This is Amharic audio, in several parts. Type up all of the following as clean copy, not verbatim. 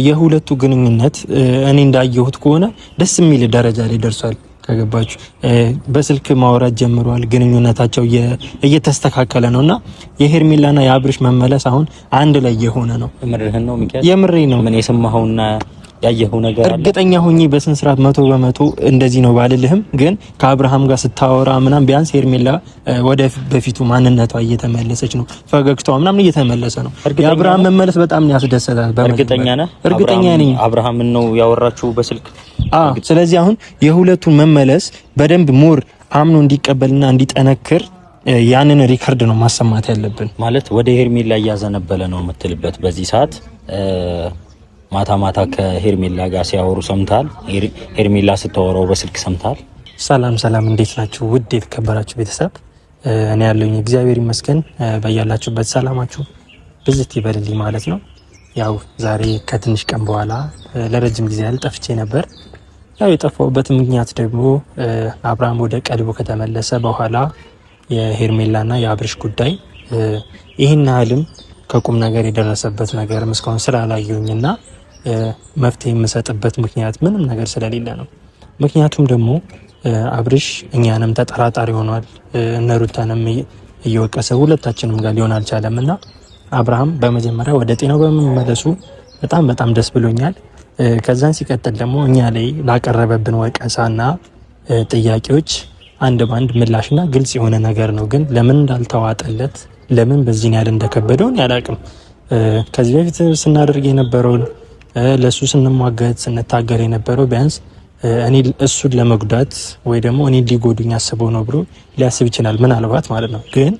የሁለቱ ግንኙነት እኔ እንዳየሁት ከሆነ ደስ የሚል ደረጃ ላይ ደርሷል። ከገባችሁ በስልክ ማውራት ጀምሯል። ግንኙነታቸው እየተስተካከለ ነውና የሄርሜላና የአብርሽ መመለስ አሁን አንድ ላይ የሆነ ነው። የምርህን ነው ሚካኤል? የምሬ ነው። ምን የሰማኸውና ያየኸው ነገር አለ? እርግጠኛ ሆኜ በስንት ስርዓት 100% እንደዚህ ነው ባልልህም፣ ግን ከአብርሃም ጋር ስታወራ ምናም ቢያንስ ሄርሜላ ወደ በፊቱ ማንነቷ እየተመለሰች ነው። ፈገግታዋ ምናምን እየተመለሰ ነው። የአብርሃም መመለስ በጣም ያስደስታል። እርግጠኛ ነህ? እርግጠኛ ነኝ። አብርሃምን ነው ያወራችሁ በስልክ? ስለዚህ አሁን የሁለቱን መመለስ በደንብ ሞር አምኖ እንዲቀበልና እንዲጠነክር ያንን ሪከርድ ነው ማሰማት ያለብን። ማለት ወደ ሄርሜላ እያዘነበለ ነው የምትልበት በዚህ ሰዓት ማታ ማታ ከሄርሜላ ጋር ሲያወሩ ሰምታል? ሄርሜላ ስታወራው በስልክ ሰምታል? ሰላም፣ እንዴት ናችሁ ውድ የተከበራችሁ ቤተሰብ? እኔ ያለኝ እግዚአብሔር ይመስገን። በያላችሁበት ሰላማችሁ ብዝት ይበልልኝ ማለት ነው። ያው ዛሬ ከትንሽ ቀን በኋላ ለረጅም ጊዜ ያህል ጠፍቼ ነበር። ያው የጠፋሁበት ምክንያት ደግሞ አብርሃም ወደ ቀልቡ ከተመለሰ በኋላ የሄርሜላና የአብርሽ ጉዳይ ይህን ያህልም ከቁም ነገር የደረሰበት ነገር እስካሁን ስላላየሁኝና መፍትሄ የምሰጥበት ምክንያት ምንም ነገር ስለሌለ ነው። ምክንያቱም ደግሞ አብርሽ እኛንም ተጠራጣሪ ሆኗል። እነ ሩታንም እየወቀሰ ሁለታችንም ጋር ሊሆን አልቻለም እና አብርሃም በመጀመሪያ ወደ ጤናው በመመለሱ በጣም ደስ ብሎኛል። ከዛን ሲቀጥል ደግሞ እኛ ላይ ላቀረበብን ወቀሳና ጥያቄዎች አንድ ባንድ ምላሽና ግልጽ የሆነ ነገር ነው። ግን ለምን እንዳልተዋጠለት ለምን በዚህ ያህል እንደከበደውን ያላቅም። ከዚህ በፊት ስናደርግ የነበረውን ለሱ ስንሟገት ስንታገር የነበረው ቢያንስ እኔ እሱን ለመጉዳት ወይ ደግሞ እኔ ሊጎዱኝ አስበው ነው ብሎ ሊያስብ ይችላል፣ ምናልባት ማለት ነው። ግን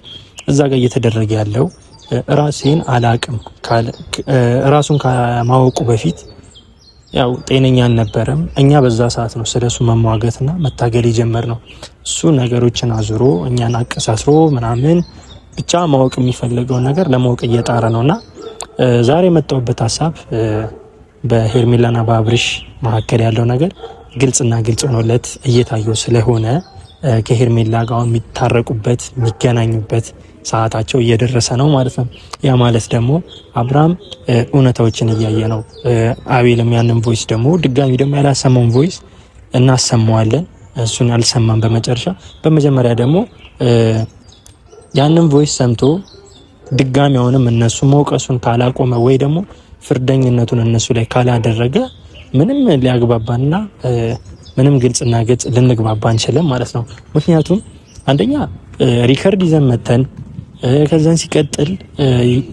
እዛ ጋር እየተደረገ ያለው ራሴን አላቅም ራሱን ከማወቁ በፊት ያው ጤነኛ አልነበረም። እኛ በዛ ሰዓት ነው ስለሱ መሟገትና መታገል የጀመር ነው። እሱ ነገሮችን አዙሮ እኛን አቀሳስሮ ምናምን ብቻ ማወቅ የሚፈልገውን ነገር ለማወቅ እየጣረ ነውና ዛሬ የመጣሁበት ሀሳብ በሄርሜላና በአብርሽ መካከል ያለው ነገር ግልጽና ግልጽ ሆኖለት እየታየው ስለሆነ ከሄርሜላ ጋር የሚታረቁበት የሚገናኙበት ሰዓታቸው እየደረሰ ነው ማለት ነው። ያ ማለት ደግሞ አብርሃም እውነታዎችን እያየ ነው። አቤልም ያንን ቮይስ ደግሞ ድጋሚ ደግሞ ያላሰማውን ቮይስ እናሰማዋለን። እሱን አልሰማም። በመጀመሪያ ደግሞ ያንን ቮይስ ሰምቶ ድጋሚ አሁንም እነሱ መውቀሱን ካላቆመ ወይ ደግሞ ፍርደኝነቱን እነሱ ላይ ካላደረገ ምንም ሊያግባባና ምንም ግልጽና ግልጽ ልንግባባ አንችልም ማለት ነው። ምክንያቱም አንደኛ ሪከርድ ይዘን መተን ከዛን ሲቀጥል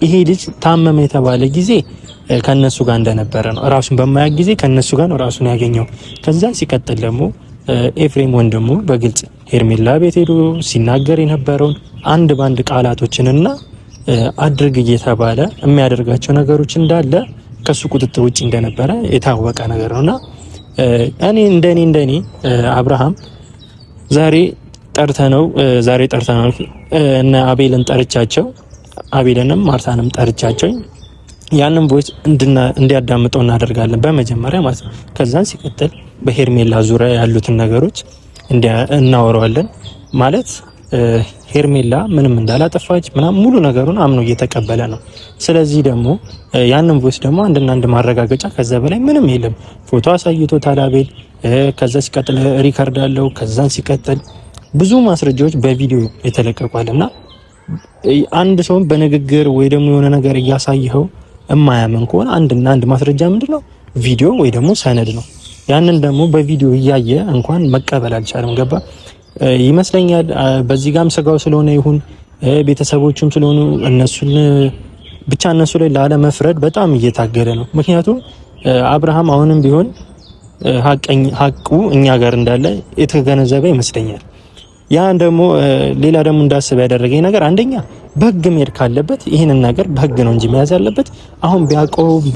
ይሄ ልጅ ታመመ የተባለ ጊዜ ከነሱ ጋር እንደነበረ ነው። ራሱን በማያቅ ጊዜ ከነሱ ጋር ነው ራሱን ያገኘው። ከዛን ሲቀጥል ደግሞ ኤፍሬም ወንድሙ በግልጽ ሄርሜላ ቤት ሄዶ ሲናገር የነበረውን አንድ ባንድ ቃላቶችንና አድርግ እየተባለ የሚያደርጋቸው ነገሮች እንዳለ ከሱ ቁጥጥር ውጭ እንደነበረ የታወቀ ነገር ነውና እኔ እንደኔ አብርሃም ዛሬ ጠርተነው እነ አቤልን ጠርቻቸው አቤልንም ማርታንም ጠርቻቸው ያንን ቮይስ እንዲያዳምጠው እናደርጋለን በመጀመሪያ ማለት ነው። ከዛን ሲቀጥል በሄርሜላ ዙሪያ ያሉትን ነገሮች እናወራዋለን ማለት ሄርሜላ ምንም እንዳላጠፋች ምናምን ሙሉ ነገሩን አምኖ እየተቀበለ ነው። ስለዚህ ደግሞ ያንን ቮይስ ደግሞ አንድ ማረጋገጫ ከዛ በላይ ምንም የለም። ፎቶ አሳይቶታል አቤል። ከዛ ሲቀጥል ሪከርድ አለው። ከዛን ሲቀጥል ብዙ ማስረጃዎች በቪዲዮ የተለቀቋልና አንድ ሰው በንግግር ወይ ደግሞ የሆነ ነገር እያሳየኸው እማያምን ከሆነ አንድ ማስረጃ ምንድነው? ቪዲዮ ወይ ደግሞ ሰነድ ነው። ያንን ደግሞ በቪዲዮ እያየ እንኳን መቀበል አልቻለም። ገባ ይመስለኛል። በዚህ ጋም ስጋው ስለሆነ ይሁን ቤተሰቦቹም ስለሆኑ እነሱ ላይ ላለመፍረድ በጣም እየታገለ ነው። ምክንያቱም አብርሃም አሁንም ቢሆን ሀቁ እኛ ጋር እንዳለ የተገነዘበ ይመስለኛል። ያን ደግሞ ሌላ ደግሞ እንዳስብ ያደረገኝ ነገር አንደኛ በህግ መሄድ ካለበት ይህንን ነገር በህግ ነው እንጂ መያዝ ያለበት። አሁን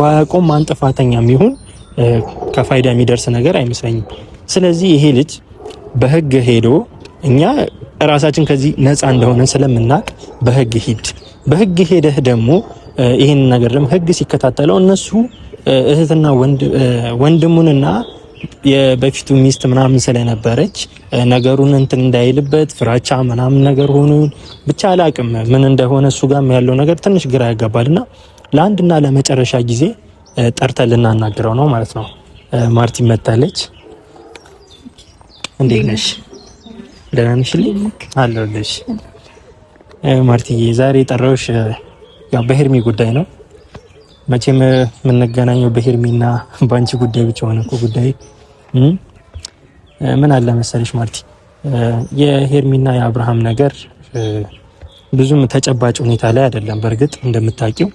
ባያቆም ማን ጥፋተኛም ይሁን ከፋይዳ የሚደርስ ነገር አይመስለኝም። ስለዚህ ይሄ ልጅ በህግ ሄዶ እኛ ራሳችን ከዚህ ነፃ እንደሆነ ስለምናቅ በህግ ሂድ። በህግ ሄደህ ደግሞ ይሄን ነገር ደግሞ ህግ ሲከታተለው እነሱ እህትና ወንድሙንና የበፊቱ ሚስት ምናምን ስለነበረች ነገሩን እንትን እንዳይልበት ፍራቻ ምናምን ነገር ሆኖ ብቻ አላቅም ምን እንደሆነ እሱ ጋር ያለው ነገር ትንሽ ግራ ያጋባልና ለአንድና ለመጨረሻ ጊዜ ጠርተን ልናናግረው ነው ማለት ነው። ማርቲ መጣለች። እንዴት ነሽ? ደህና ነሽ? አለሁልሽ ማርቲዬ። ዛሬ ጠራሁሽ ያው በሄርሚ ጉዳይ ነው። መቼም የምንገናኘው በሄርሚና ባንቺ ጉዳይ ብቻ ሆነ እኮ ጉዳይ ምን አለ መሰለሽ ማርቲ፣ የሄርሚና የአብርሃም ነገር ብዙም ተጨባጭ ሁኔታ ላይ አይደለም። በእርግጥ እንደምታውቂው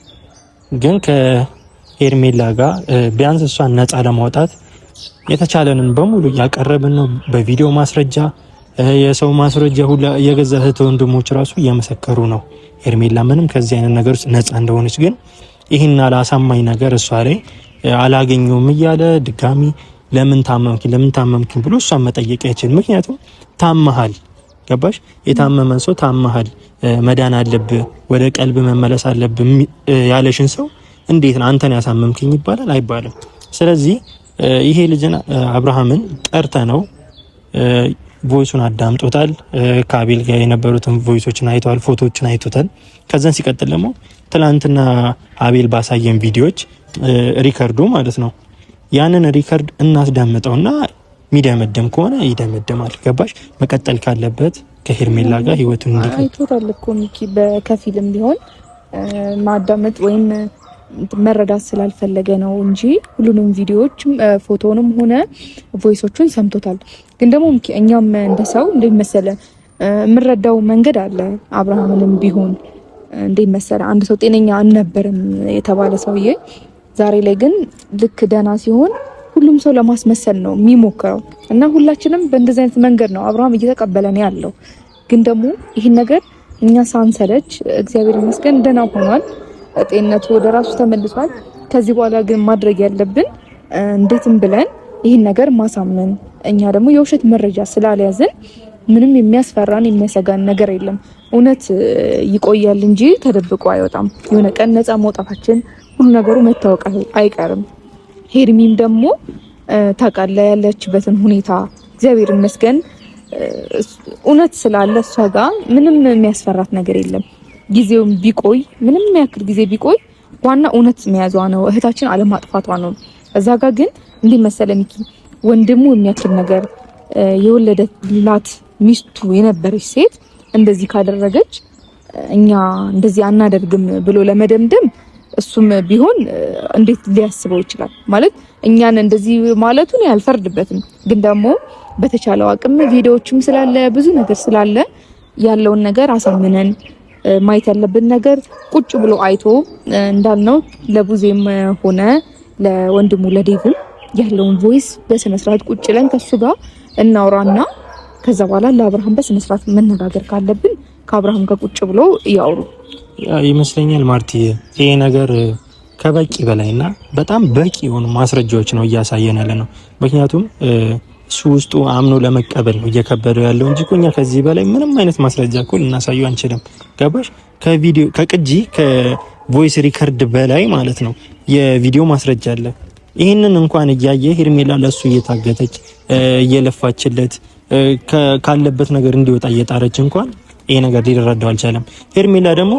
ግን ከሄርሜላ ጋር ቢያንስ እሷን ነፃ ለማውጣት የተቻለንን በሙሉ እያቀረብን ነው። በቪዲዮ ማስረጃ፣ የሰው ማስረጃ ሁላ የገዛ እህት ወንድሞች ራሱ እየመሰከሩ ነው ሄርሜላ ምንም ከዚህ አይነት ነገር ውስጥ ነፃ እንደሆነች። ግን ይህን አላሳማኝ ነገር እሷ ላይ አላገኘውም እያለ ድጋሚ ለምን ታመምኪ ብሎ እሷን መጠየቅ አይችልም። ምክንያቱም ታመሃል፣ ገባሽ? የታመመ ሰው ታመሃል፣ መዳን አለብህ፣ ወደ ቀልብ መመለስ አለብህ ያለሽን ሰው እንዴት ነው አንተን ያሳመምክኝ ይባላል? አይባልም። ስለዚህ ይሄ ልጅን አብርሃምን ጠርተ ነው ቮይሱን አዳምጦታል። ከአቤል ጋር የነበሩትን ቮይሶችን አይተዋል፣ ፎቶዎችን አይቶታል። ከዛን ሲቀጥል ደግሞ ትላንትና አቤል ባሳየን ቪዲዮዎች ሪከርዱ ማለት ነው ያንን ሪከርድ እናስዳምጠውና ሚደመደም ከሆነ ይደመደማል። ገባሽ? መቀጠል ካለበት ከሄርሜላ ጋር ህይወቱን እንዲቀጥል አይቶታል እኮ ሚኪ። በከፊልም ቢሆን ማዳመጥ ወይም መረዳት ስላልፈለገ ነው እንጂ ሁሉንም ቪዲዮዎች ፎቶንም ሆነ ቮይሶቹን ሰምቶታል። ግን ደግሞ ሚኪ እኛም እንደሰው እንደሚመሰለ የምንረዳው መንገድ አለ። አብርሃምንም ቢሆን እንደሚመሰለ አንድ ሰው ጤነኛ አልነበረም የተባለ ሰውዬ ዛሬ ላይ ግን ልክ ደህና ሲሆን ሁሉም ሰው ለማስመሰል ነው የሚሞክረው እና ሁላችንም በእንደዚህ አይነት መንገድ ነው አብርሃም እየተቀበለን ያለው። ግን ደግሞ ይህን ነገር እኛ ሳንሰለች እግዚአብሔር ይመስገን ደህና ሆኗል፣ ጤንነቱ ወደ ራሱ ተመልሷል። ከዚህ በኋላ ግን ማድረግ ያለብን እንዴትም ብለን ይህን ነገር ማሳመን። እኛ ደግሞ የውሸት መረጃ ስላልያዝን ምንም የሚያስፈራን የሚያሰጋን ነገር የለም። እውነት ይቆያል እንጂ ተደብቆ አይወጣም። የሆነ ቀን ነፃ መውጣታችን ሁሉ ነገሩ መታወቅ አይቀርም። ሄርሚም ደግሞ ታውቃለህ ያለችበትን ሁኔታ እግዚአብሔር ይመስገን እውነት ስላለ እሷ ጋር ምንም የሚያስፈራት ነገር የለም። ጊዜውም ቢቆይ ምንም ያክል ጊዜ ቢቆይ ዋና እውነት መያዟ ነው፣ እህታችን አለማጥፋቷ ነው። እዛ ጋር ግን እንዲህ መሰለ ሚኪ ወንድሙ የሚያክል ነገር የወለደላት ሚስቱ የነበረች ሴት እንደዚህ ካደረገች እኛ እንደዚህ አናደርግም ብሎ ለመደምደም እሱም ቢሆን እንዴት ሊያስበው ይችላል? ማለት እኛን እንደዚህ ማለቱን ያልፈርድበትም። ግን ደግሞ በተቻለው አቅም ቪዲዮዎችም ስላለ ብዙ ነገር ስላለ ያለውን ነገር አሳምነን ማየት ያለብን ነገር ቁጭ ብሎ አይቶ እንዳልነው ለቡዜም ሆነ ለወንድሙ ለዴቭም ያለውን ቮይስ በስነ ስርዓት ቁጭ ብለን ከሱ ጋር እናውራና ከዛ በኋላ ለአብርሃም በስነ ስርዓት መነጋገር ካለብን ከአብርሃም ጋር ቁጭ ብሎ ያውሩ ይመስለኛል። ማርቲ ይሄ ነገር ከበቂ በላይና በጣም በቂ የሆኑ ማስረጃዎች ነው እያሳየን ያለ ነው። ምክንያቱም እሱ ውስጡ አምኖ ለመቀበል ነው እየከበደው ያለው እንጂ እኛ ከዚህ በላይ ምንም አይነት ማስረጃ እኮ ልናሳየው አንችልም። ገባሽ? ከቪዲዮ ከቅጂ ከቮይስ ሪከርድ በላይ ማለት ነው የቪዲዮ ማስረጃ አለ። ይህንን እንኳን እያየ ሄርሜላ ለሱ እየታገተች እየለፋችለት ካለበት ነገር እንዲወጣ እየጣረች እንኳን ይሄ ነገር ሊረዳው አልቻለም። ሄርሜላ ደግሞ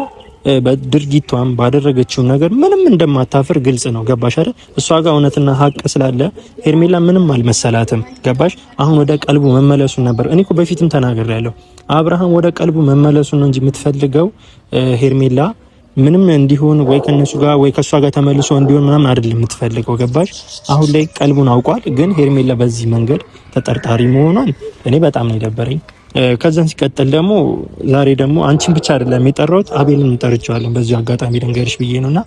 በድርጊቷም ባደረገችው ነገር ምንም እንደማታፍር ግልጽ ነው። ገባሽ አይደል? እሷ ጋር እውነትና ሀቅ ስላለ ሄርሜላ ምንም አልመሰላትም። ገባሽ? አሁን ወደ ቀልቡ መመለሱን ነበር። እኔ እኮ በፊትም ተናግሬያለሁ። አብርሃም ወደ ቀልቡ መመለሱን ነው እንጂ የምትፈልገው ሄርሜላ ምንም እንዲሆን ወይ ከነሱ ጋር ወይ ከሷ ጋር ተመልሶ እንዲሆን ምናምን አይደለም የምትፈልገው። ገባሽ? አሁን ላይ ቀልቡን አውቋል። ግን ሄርሜላ በዚህ መንገድ ተጠርጣሪ መሆኗን እኔ በጣም ነው የደበረኝ። ከዛን ሲቀጥል ደግሞ ዛሬ ደግሞ አንቺን ብቻ አይደለም የጠራሁት አቤልን እንጠርቻለሁ። በዚህ አጋጣሚ ልንገርሽ ብዬ ነውና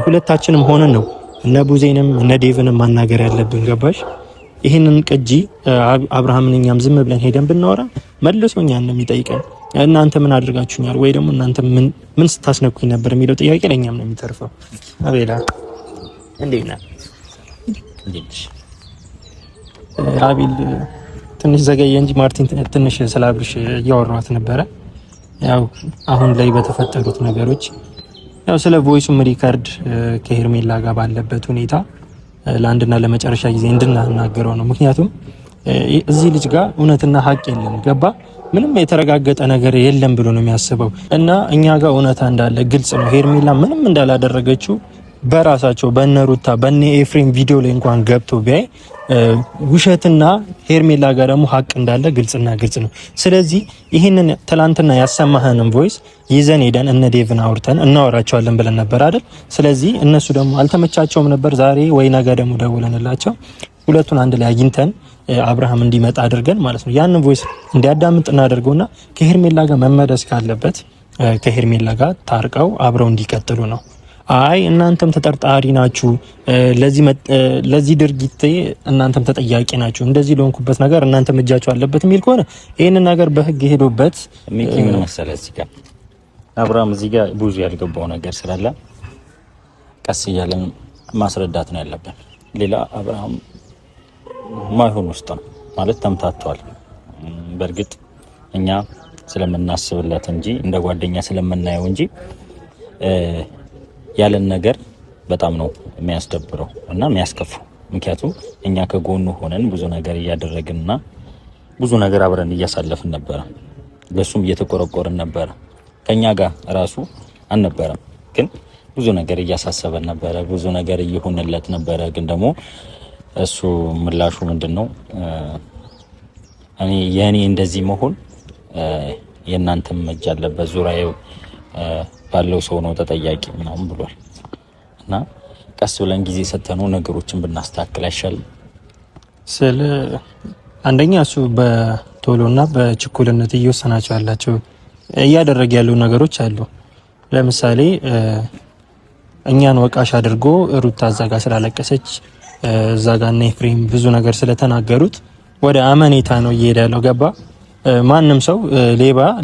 ሁለታችንም ሆነን ነው እነ ቡዜንም እነ ዴቭንም ማናገር ያለብን። ገባሽ? ይህንን ቅጂ አብርሃምን እኛም ዝም ብለን ሄደን ብናወራ መልሶ እኛን ነው የሚጠይቀን። እናንተ ምን አድርጋችሁኛል ወይ ደግሞ እናንተ ምን ስታስነኩኝ ነበር የሚለው ጥያቄ ለእኛም ነው የሚተርፈው። አቤላ እንዴት ነህ? አቤል ትንሽ ዘገየ እንጂ ማርቲን ትንሽ ስለ አብርሽ እያወራኋት ነበረ። ያው አሁን ላይ በተፈጠሩት ነገሮች ያው ስለ ቮይሱም ሪከርድ ከሄርሜላ ጋር ባለበት ሁኔታ ለአንድና ለመጨረሻ ጊዜ እንድናናገረው ነው። ምክንያቱም እዚህ ልጅ ጋር እውነትና ሀቅ የለም። ገባ? ምንም የተረጋገጠ ነገር የለም ብሎ ነው የሚያስበው እና እኛ ጋር እውነታ እንዳለ ግልጽ ነው። ሄርሜላ ምንም እንዳላደረገችው በራሳቸው በነሩታ በነ ኤፍሬም ቪዲዮ ላይ እንኳን ገብቶ ቢያይ ውሸትና ሄርሜላ ጋር ደግሞ ሀቅ እንዳለ ግልጽና ግልጽ ነው። ስለዚህ ይህንን ትላንትና ያሰማህንን ቮይስ ይዘን ሄደን እነ ዴቭን አውርተን እናወራቸዋለን ብለን ነበር አይደል? ስለዚህ እነሱ ደግሞ አልተመቻቸውም ነበር። ዛሬ ወይ ነገ ደግሞ ደውለንላቸው ሁለቱን አንድ ላይ አግኝተን አብርሃም እንዲመጣ አድርገን ማለት ነው ያንን ቮይስ እንዲያዳምጥ እናደርገውና ከሄርሜላ ጋር መመለስ ካለበት ከሄርሜላ ጋር ታርቀው አብረው እንዲቀጥሉ ነው። አይ እናንተም ተጠርጣሪ ናችሁ፣ ለዚህ ድርጊት እናንተም ተጠያቂ ናችሁ፣ እንደዚህ ለሆንኩበት ነገር እናንተም እጃችሁ አለበት የሚል ከሆነ ይሄንን ነገር በህግ ሄዶበት ሚኪ ምን መሰለህ እዚህ ጋር አብርሃም እዚህ ጋር ብዙ ያልገባው ነገር ስላለ ቀስ እያለን ማስረዳት ነው ያለብን። ሌላ አብርሃም ማይሆን ውስጥ ነው ማለት ተምታቷል። በእርግጥ እኛ ስለምናስብለት እንጂ እንደ ጓደኛ ስለምናየው እንጂ ያለን ነገር በጣም ነው የሚያስደብረው እና የሚያስከፋው። ምክንያቱም እኛ ከጎኑ ሆነን ብዙ ነገር እያደረግንና ብዙ ነገር አብረን እያሳለፍን ነበረ። ለሱም እየተቆረቆርን ነበረ። ከኛ ጋር ራሱ አልነበረም፣ ግን ብዙ ነገር እያሳሰበን ነበረ፣ ብዙ ነገር እየሆነለት ነበረ። ግን ደግሞ እሱ ምላሹ ምንድነው? የኔ እንደዚህ መሆን የእናንተም እጅ አለበት፣ ዙሪያው ባለው ሰው ነው ተጠያቂ ምናምን ብሏል። እና ቀስ ብለን ጊዜ ሰተነው ነገሮችን ብናስተካክል አይሻልም? ስለ አንደኛ እሱ በቶሎና በችኩልነት እየወሰናቸው ያላቸው እያደረገ ያሉ ነገሮች አሉ። ለምሳሌ እኛን ወቃሽ አድርጎ ሩታ እዛ ጋር ስላለቀሰች እዛ ጋር እና ኤፍሬም ብዙ ነገር ስለተናገሩት ወደ አመኔታ ነው እየሄደ ያለው። ገባ? ማንም ሰው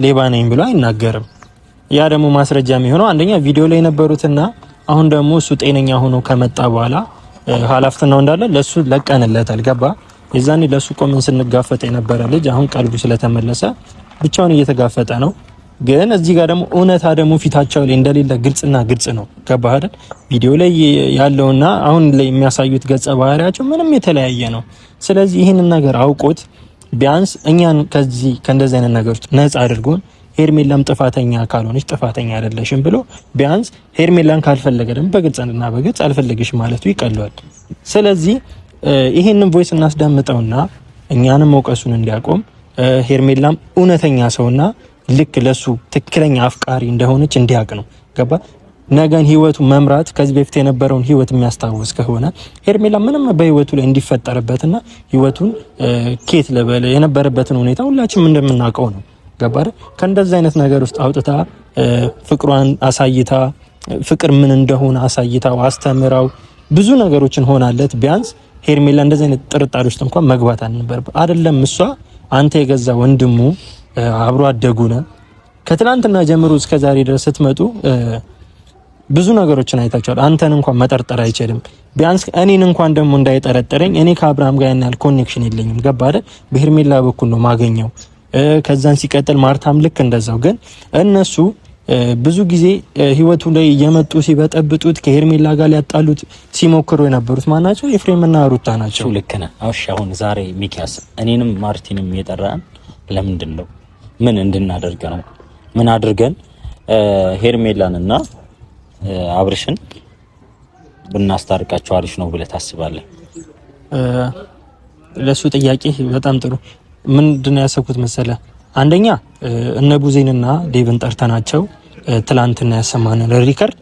ሌባ ነኝ ብሎ አይናገርም። ያ ደግሞ ማስረጃ የሚሆነው አንደኛ ቪዲዮ ላይ የነበሩትና አሁን ደግሞ እሱ ጤነኛ ሆኖ ከመጣ በኋላ ኃላፊነቱ እንዳለ ለሱ ለቀንለታል። ገባ? የዛኔ ለሱ ቆመን ስንጋፈጥ የነበረ ልጅ አሁን ቀልቡ ስለተመለሰ ብቻውን እየተጋፈጠ ነው። ግን እዚህ ጋር ደግሞ እውነታ ደግሞ ፊታቸው ላይ እንደሌለ ግልጽና ግልጽ ነው። ገባህ አይደል? ቪዲዮ ላይ ያለውና አሁን ላይ የሚያሳዩት ገጸ ባህሪያቸው ምንም የተለያየ ነው። ስለዚህ ይህንን ነገር አውቆት ቢያንስ እኛን ከእንደዚህ አይነት ነገሮች ነፃ አድርጎን ሄርሜላም ጥፋተኛ ካልሆነች ጥፋተኛ አይደለሽም ብሎ ቢያንስ ሄርሜላን ካልፈለገ ደግሞ በግልጽና በግልጽ አልፈልግሽ ማለቱ ይቀለዋል። ስለዚህ ይሄንን ቮይስ እናስዳምጠውና እኛንም መውቀሱን እንዲያቆም ሄርሜላም እውነተኛ ሰውና ልክ ለሱ ትክክለኛ አፍቃሪ እንደሆነች እንዲያውቅ ነው። ገባ? ነገን ህይወቱ መምራት ከዚህ በፊት የነበረውን ህይወት የሚያስታውስ ከሆነ ሄርሜላ ምንም በህይወቱ ላይ እንዲፈጠርበትና ህይወቱን ኬት ለበለ የነበረበትን ሁኔታ ሁላችንም እንደምናውቀው ነው። ገባ? ከእንደዚህ አይነት ነገር ውስጥ አውጥታ ፍቅሯን አሳይታ ፍቅር ምን እንደሆነ አሳይታው አስተምራው ብዙ ነገሮችን ሆናለት ቢያንስ ሄርሜላ እንደዚህ አይነት ጥርጣሬ ውስጥ እንኳን መግባት አልነበረበት። አይደለም እሷ አንተ የገዛ ወንድሙ አብሮ አደጉነ ከትላንትና ጀምሮ እስከ ዛሬ ድረስ ስትመጡ ብዙ ነገሮችን አይታችኋል። አንተን እንኳን መጠርጠር አይችልም። ቢያንስ እኔን እንኳን ደግሞ እንዳይጠረጠረኝ እኔ ከአብርሃም ጋር ያናል ኮኔክሽን የለኝም። ገባ አይደል? በሄርሜላ በኩል ነው ማገኘው። ከዛን ሲቀጥል ማርታም ልክ እንደዛው። ግን እነሱ ብዙ ጊዜ ህይወቱ ላይ እየመጡ ሲበጠብጡት ከሄርሜላ ጋር ሊያጣሉት ሲሞክሩ የነበሩት ማናቸው? ኤፍሬምና ሩታ ናቸው። ልክ ነህ። አሁን ዛሬ ሚኪያስ እኔንም ማርቲንም የጠራን ለምንድን ነው? ምን እንድናደርግ ነው? ምን አድርገን ሄርሜላንና አብርሽን ብናስታርቃቸው አሪፍ ነው ብለህ ታስባለህ? ለሱ ጥያቄ በጣም ጥሩ። ምንድነው ያሰብኩት መሰለ? አንደኛ እነ ቡዜንና ዴቭን ጠርተናቸው ትላንትና ያሰማንን ሪከርድ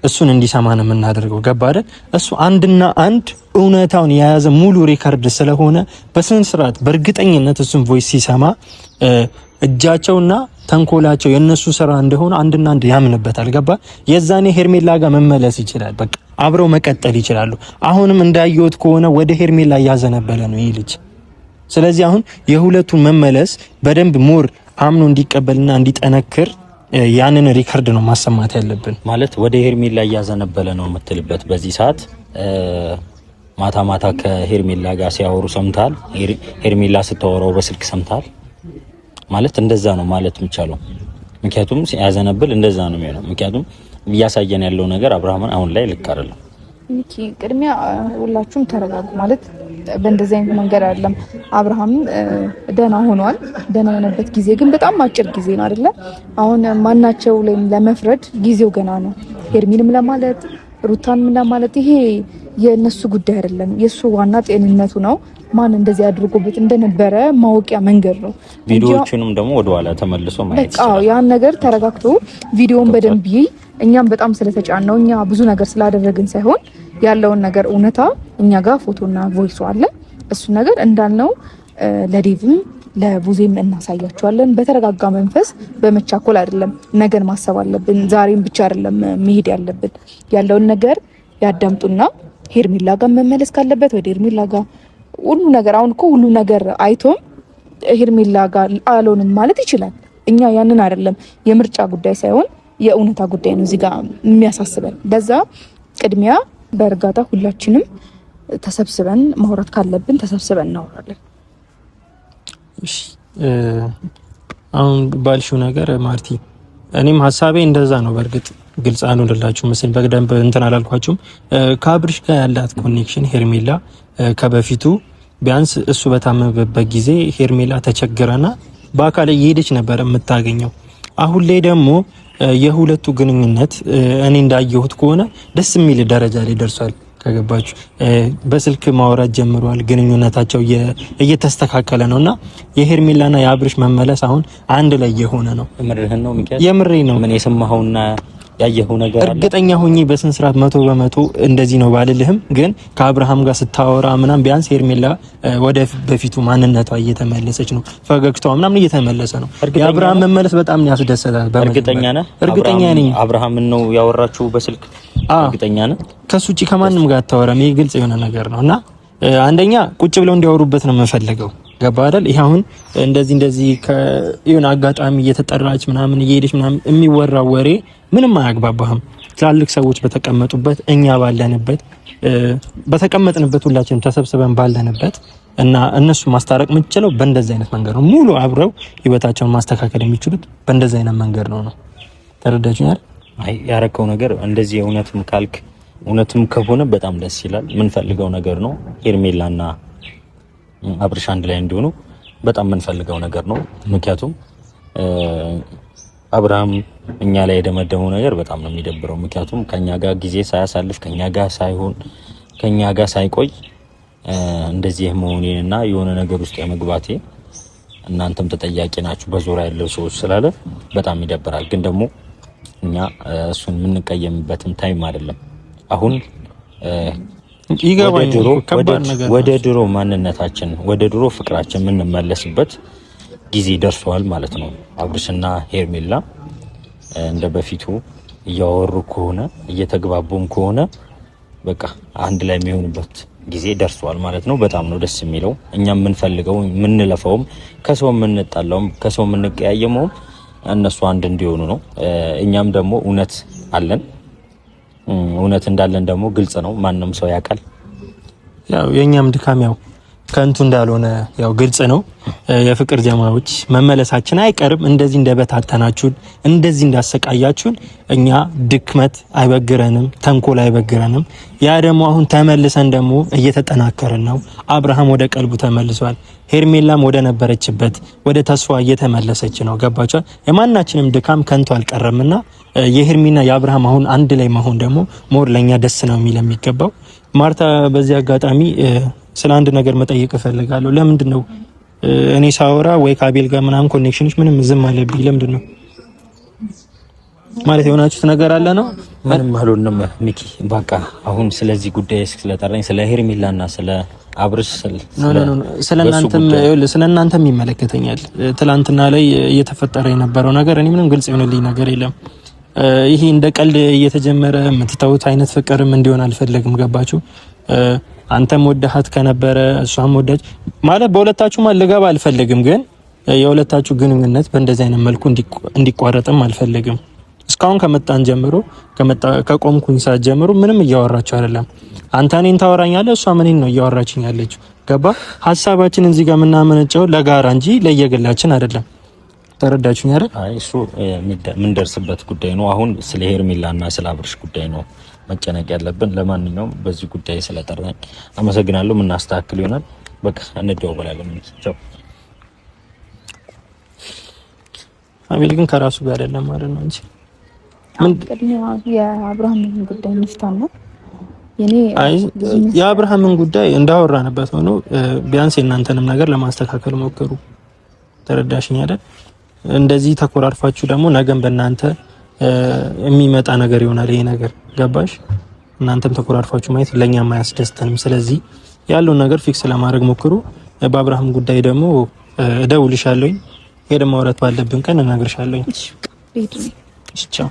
እሱን እንዲሰማ ነው የምናደርገው። ገባ አይደል? እሱ አንድና አንድ እውነታውን የያዘ ሙሉ ሪከርድ ስለሆነ በስነ ስርዓት በእርግጠኝነት እሱን ቮይስ ሲሰማ እጃቸውና ተንኮላቸው የነሱ ስራ እንደሆነ አንድና አንድ ያምንበታል። ገባ? የዛኔ ሄርሜላ ጋር መመለስ ይችላል። በቃ አብረው መቀጠል ይችላሉ። አሁንም እንዳየሁት ከሆነ ወደ ሄርሜላ እያዘነበለ ነው ይህ ልጅ። ስለዚህ አሁን የሁለቱን መመለስ በደንብ ሞር አምኖ እንዲቀበልና እንዲጠነክር ያንን ሪከርድ ነው ማሰማት ያለብን። ማለት ወደ ሄርሜላ እያዘነበለ ነው የምትልበት በዚህ ሰዓት ማታ ማታ ከሄርሜላ ጋር ሲያወሩ ሰምታል። ሄርሜላ ስታወራው በስልክ ሰምታል ማለት እንደዛ ነው ማለት የሚቻለው። ምክንያቱም ያዘነብል እንደዛ ነው የሚሆነው። ምክንያቱም እያሳየን ያለው ነገር አብርሃምን አሁን ላይ ልክ አይደለም። ሚኪ ቅድሚያ ሁላችሁም ተረጋጉ። ማለት በእንደዚህ አይነት መንገድ አይደለም። አብርሃም ደህና ሆኗል። ደህና የሆነበት ጊዜ ግን በጣም አጭር ጊዜ ነው አይደለ? አሁን ማናቸው ላይ ለመፍረድ ጊዜው ገና ነው። ሄርሚንም ለማለት ሩታን ምን ማለት ይሄ የነሱ ጉዳይ አይደለም። የሱ ዋና ጤንነቱ ነው። ማን እንደዚህ አድርጎበት እንደነበረ ማወቂያ መንገድ ነው። ቪዲዮዎቹንም ደግሞ ወደ ኋላ ተመልሶ ማየት ይችላል። ያን ነገር ተረጋግቶ ቪዲዮውን በደንብ እኛም በጣም ስለተጫነው እኛ ብዙ ነገር ስላደረግን ሳይሆን ያለውን ነገር እውነታ እኛ ጋር ፎቶና ቮይስ አለ። እሱ ነገር እንዳልነው ለዴቭም ለቡዜም እናሳያቸዋለን። በተረጋጋ መንፈስ በመቻኮል አይደለም ነገን ማሰብ አለብን። ዛሬም ብቻ አይደለም መሄድ ያለብን። ያለውን ነገር ያዳምጡና ሄርሜላ ጋር መመለስ ካለበት ወደ ሄርሜላ ጋር ሁሉ ነገር አሁን እኮ ሁሉ ነገር አይቶም ሄርሜላ ጋር አልሆንም ማለት ይችላል። እኛ ያንን አይደለም የምርጫ ጉዳይ ሳይሆን የእውነታ ጉዳይ ነው እዚህ ጋር የሚያሳስበን። በዛ ቅድሚያ በእርጋታ ሁላችንም ተሰብስበን ማውራት ካለብን ተሰብስበን እናወራለን። እሺ አሁን ባልሽው ነገር ማርቲ እኔም ሀሳቤ እንደዛ ነው። በእርግጥ ግልጽ አንሆንላችሁ መስል በደንብ እንትን አላልኳችሁም። ከአብርሽ ጋር ያላት ኮኔክሽን ሄርሜላ ከበፊቱ ቢያንስ እሱ በታመመበት ጊዜ ሄርሜላ ተቸግረና በአካል እየሄደች ነበር የምታገኘው። አሁን ላይ ደግሞ የሁለቱ ግንኙነት እኔ እንዳየሁት ከሆነ ደስ የሚል ደረጃ ላይ ደርሷል። ከገባችሁ በስልክ ማውራት ጀምሯል። ግንኙነታቸው እየተስተካከለ ነውና የሄርሜላና የአብርሽ መመለስ አሁን አንድ ላይ የሆነ ነው። የምርህን ነው ሚካኤል? የምሬ ነው። ምን የሰማኸውና ያየኸው ነገር አለ? እርግጠኛ ሆኜ በስንት ስርዓት 100% እንደዚህ ነው ባልልህም፣ ግን ከአብርሃም ጋር ስታወራ ምናምን ቢያንስ ሄርሜላ ወደ በፊቱ ማንነቷ እየተመለሰች ነው። ፈገግታዋ ምናምን እየተመለሰ ነው። የአብርሃም መመለስ በጣም ያስደስታል። እርግጠኛ ነህ? እርግጠኛ ነኝ። አብርሃምን ነው ያወራችሁ በስልክ? እርግጠኛ ነህ? ከሱ ውጪ ከማንም ጋር አታወራም። ይሄ ግልጽ የሆነ ነገር ነው እና አንደኛ ቁጭ ብለው እንዲያወሩበት ነው የምፈልገው። ገባ አይደል? ይሄ አሁን እንደዚህ ከየሆነ አጋጣሚ እየተጠራች ምናምን እየሄደች ምናምን የሚወራው ወሬ ምንም አያግባባህም። ትላልቅ ሰዎች በተቀመጡበት እኛ ባለንበት በተቀመጥንበት ሁላችንም ተሰብስበን ባለንበት እና እነሱ ማስታረቅ የምትችለው በእንደዚህ አይነት መንገድ ነው። ሙሉ አብረው ህይወታቸውን ማስተካከል የሚችሉት በእንደዚህ አይነት መንገድ ነው። ተረዳችኛል? አይ ያረከው ነገር እንደዚህ እውነትም ካልክ እውነትም ከሆነ በጣም ደስ ይላል። የምንፈልገው ነገር ነው። ሄርሜላና አብርሽ አንድ ላይ እንዲሆኑ በጣም የምንፈልገው ነገር ነው። ምክንያቱም አብርሃም እኛ ላይ የደመደመው ነገር በጣም ነው የሚደብረው። ምክንያቱም ከኛ ጋር ጊዜ ሳያሳልፍ ከኛ ጋር ሳይሆን ከኛ ጋር ሳይቆይ እንደዚህ መሆኔንና የሆነ ነገር ውስጥ የመግባቴ እናንተም ተጠያቂ ናችሁ በዙሪያ ያለው ሰዎች ስላለ በጣም ይደብራል። ግን ደግሞ እኛ እሱን የምንቀየምበትም ታይም አይደለም። አሁን ወደ ድሮ ማንነታችን ወደ ድሮ ፍቅራችን የምንመለስበት ጊዜ ደርሷል ማለት ነው። አብርሽና ሄርሜላ እንደ በፊቱ እያወሩ ከሆነ እየተግባቡም ከሆነ በቃ አንድ ላይ የሚሆኑበት ጊዜ ደርሷል ማለት ነው። በጣም ነው ደስ የሚለው። እኛም የምንፈልገው የምንለፈውም ከሰው የምንጣላውም ከሰው የምንቀያየመውም እነሱ አንድ እንዲሆኑ ነው። እኛም ደግሞ እውነት አለን። እውነት እንዳለን ደግሞ ግልጽ ነው። ማንም ሰው ያውቃል። ያው የኛም ድካም ያው ከንቱ እንዳልሆነ ያው ግልጽ ነው። የፍቅር ጀማዎች መመለሳችን አይቀርም። እንደዚህ እንደበታተናችሁን እንደዚህ እንዳሰቃያችሁን እኛ ድክመት አይበግረንም፣ ተንኮል አይበግረንም። ያ ደግሞ አሁን ተመልሰን ደግሞ እየተጠናከርን ነው። አብርሃም ወደ ቀልቡ ተመልሷል። ሄርሜላም ወደ ነበረችበት ወደ ተስፋ እየተመለሰች ነው። ገባችኋል? የማናችንም ድካም ከንቱ አልቀረምና የሄርሜና የአብርሃም አሁን አንድ ላይ መሆን ደግሞ ሞር ለኛ ደስ ነው የሚገባው። ማርታ በዚህ አጋጣሚ ስለ አንድ ነገር መጠየቅ እፈልጋለሁ። ለምንድን ነው እኔ ሳወራ ወይ ከአቤል ጋር ምናምን ኮኔክሽንሽ ምንም ዝም አለብኝ? ለምንድን ነው ማለት የሆናችሁት ነገር አለ ነው? ምንም አልሆንም ሚኪ። በቃ አሁን ስለዚህ ጉዳይ ስለጠራኝ ስለ ሄርሜላና ስለ አብርሽ ስለእናንተም ይመለከተኛል። ትላንትና ላይ እየተፈጠረ የነበረው ነገር እኔ ምንም ግልጽ የሆነልኝ ነገር የለም። ይሄ እንደ ቀልድ እየተጀመረ የምትተውት አይነት ፍቅርም እንዲሆን አልፈለግም። ገባችሁ? አንተም ወደሃት ከነበረ እሷም ወደች ማለት በሁለታችሁ ማለት ልገባ አልፈልግም። ግን የሁለታችሁ ግንኙነት በእንደዚህ አይነት መልኩ እንዲቋረጥም አልፈልግም። እስካሁን ከመጣን ጀምሮ ከቆምኩኝ ሰዓት ጀምሮ ምንም እያወራችሁ አይደለም። አንተ እኔን ታወራኛለህ፣ እሷ እኔን ነው እያወራችኝ ያለችው። ገባ? ሀሳባችን እዚህ ጋር የምናመነጨው ለጋራ እንጂ ለየግላችን አይደለም። ተረዳችሁኝ አይደል? አይ እሱ የምንደርስበት ጉዳይ ነው። አሁን ስለ ሄርሜላና ስለ አብርሽ ጉዳይ ነው መጨነቅ ያለብን። ለማንኛውም በዚህ ጉዳይ ስለጠራኝ አመሰግናለሁ። የምናስተካክል ይሆናል። በቃ እንደዋወላለን። ቻው። አቤል ግን ከራሱ ጋር አይደለም ማለት ነው እንጂ የአብርሃምን ጉዳይ እንፍታና የአብርሃምን ጉዳይ እንዳወራንበት ሆኖ ቢያንስ የእናንተንም ነገር ለማስተካከል ሞክሩ። ተረዳሽኝ አይደል? እንደዚህ ተኮራርፋችሁ ደግሞ ነገም በእናንተ የሚመጣ ነገር ይሆናል ይሄ ነገር። ገባሽ? እናንተም ተኮራርፋችሁ ማየት ለኛም አያስደስተንም። ስለዚህ ያለውን ነገር ፊክስ ለማድረግ ሞክሩ። በአብርሃም ጉዳይ ደግሞ እደውልሻለሁ። ሄደን ማውራት ባለብን ቀን እነግርሻለሁ። እሺ ቻው።